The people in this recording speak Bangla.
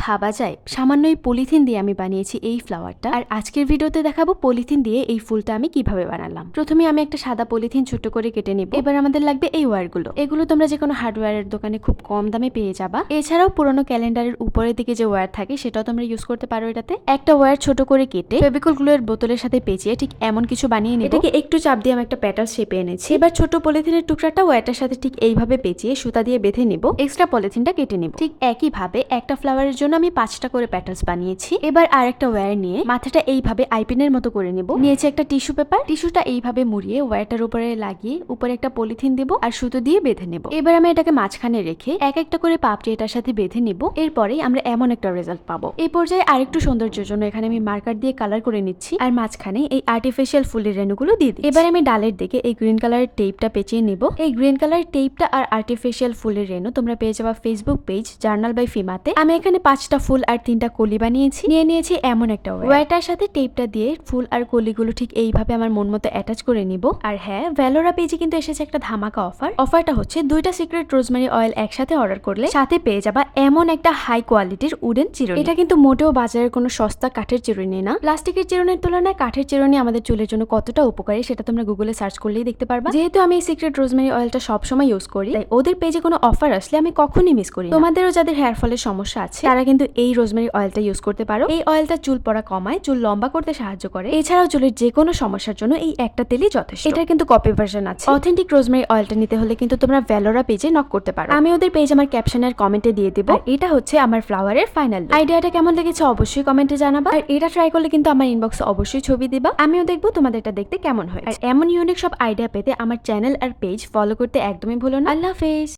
ভাবা যায় সামান্য এই পলিথিন দিয়ে আমি বানিয়েছি এই ফ্লাওয়ারটা। আর আজকের ভিডিওতে দেখাবো পলিথিন দিয়ে এই ফুলটা আমি কিভাবে বানালাম। প্রথমে আমি একটা সাদা পলিথিন ছোট করে কেটে নিব। এবার আমাদের লাগবে এই ওয়্যারগুলো। এগুলো তোমরা যে কোনো হার্ডওয়্যারের দোকানে খুব কম দামে পেয়ে যাবা। এছাড়াও পুরোনো ক্যালেন্ডারের উপরের দিকে যে ওয়্যার থাকে সেটাও তোমরা ইউজ করতে পারো। এটাতে একটা ওয়্যার ছোট করে কেটে ফেভিকল গ্লুয়ের বোতলের সাথে পেঁচিয়ে ঠিক এমন কিছু বানিয়ে নিব। এটাকে একটু চাপ দিয়ে আমি একটা প্যাটার্ন শেপে এনেছি। এবার ছোট পলিথিনের টুকরাটা ওয়্যারটার সাথে ঠিক এইভাবে পেঁচিয়ে সুতা দিয়ে বেঁধে নিব। এক্সট্রা পলিথিনটা কেটে নিব। ঠিক একইভাবে একটা ফ্লাওয়ারের জন্য আমি 5টা করে প্যাটার্নস বানিয়েছি। এবার আরেকটা ওয়্যার নিয়ে মাথাটা এইভাবে আইপিনের মতো করে নিব। নিয়েছি একটা টিস্যু পেপার। টিস্যুটা এইভাবে মুড়িয়ে ওয়্যারটার উপরে লাগিয়ে উপরে একটা পলিথিন দেব আর সুতো দিয়ে বেঁধে নেব। এবার আমি এটাকে মাঝখানে রেখে এক একটা করে পাপড়ি এটার সাথে বেঁধে নিব। এরপরেই আমরা এমন একটা রেজাল্ট পাবো। এই পর্যায়ে আরেকটু সৌন্দর্যের জন্য এখানে আমি মার্কার দিয়ে কালার করে নিচ্ছি আর মাঝখানে এই আর্টিফিশিয়াল ফুলের রেণুগুলো দিয়ে দিই। এবার আমি ডালের দিকে এই গ্রিন কালারের টেপটা পেঁচিয়ে নিব। এই গ্রিন কালারের টেপটা আর আর্টিফিশিয়াল ফুলের রেণু তোমরা পেয়ে যাবা ফেসবুক পেজ জার্নাল বাই ফিমাতে। আমি এখানে 5টা ফুল আর 3টা কলি বানিয়েছি। নিয়েছি এমন একটা ওয়্যারটার সাথে টেপটা দিয়ে ফুল আর কলিগুলো ঠিক এইভাবে আমার মন মতো অ্যাটাচ করে নিব। আর হ্যাঁ, ভ্যালোরা পেজে কিন্তু এসেছে একটা ধামাকা অফার। অফারটা হচ্ছে 2টা সিক্রেট রোজমেরি অয়েল একসাথে অর্ডার করলে সাথে পেয়ে যাবা এমন একটা হাই কোয়ালিটির উডেন চিরুনি। এটা কিন্তু মোটেও বাজারের কোনো সস্তা কাঠের চিরুনি না। প্লাস্টিকের চিরুনির তুলনায় কাঠের চিরুনি আমাদের চুলের জন্য কতটা উপকারী সেটা তোমরা গুগলে সার্চ করলেই দেখতে পারবা। যেহেতু আমি এই সিক্রেট রোজমেরি অয়েলটা সবসময় ইউজ করি, তাই ওদের পেজে কোনো অফার আসলে আমি কখনোই মিস করি না। তোমাদেরও যাদের হেয়ার ফলের সমস্যা আছে তারা কিন্তু এই রোজমেরি অয়েলটা ইউজ করতে পারো। এই অয়েলটা চুল পড়া কমায়, চুল লম্বা করতে সাহায্য করে। এছাড়াও চুলের যে কোনো সমস্যার জন্য এই একটা তেলই যথেষ্ট। এটার কিন্তু কপি ভার্সন আছে। অথেন্টিক রোজমেরি অয়েলটা নিতে হলে কিন্তু তোমরা ভ্যালোরা পেজে নক করতে পারো। আমি ওদের পেজ আমার ক্যাপশনের কমেন্টে দিয়ে দিব। এটা হচ্ছে আমার ফ্লাওয়ারের ফাইনাল লুক। আইডিয়াটা কেমন লেগেছে অবশ্যই কমেন্টে জানাবা। আর এটা ট্রাই করলে কিন্তু আমার ইনবক্সে অবশ্যই ছবি দিবা। আমিও দেখবো তোমাদেরটা দেখতে কেমন হয়। আর এমন ইউনিক সব আইডিয়া পেতে আমার চ্যানেল আর পেজ ফলো করতে একদমই ভুলো না। আল্লাহ হাফেজ।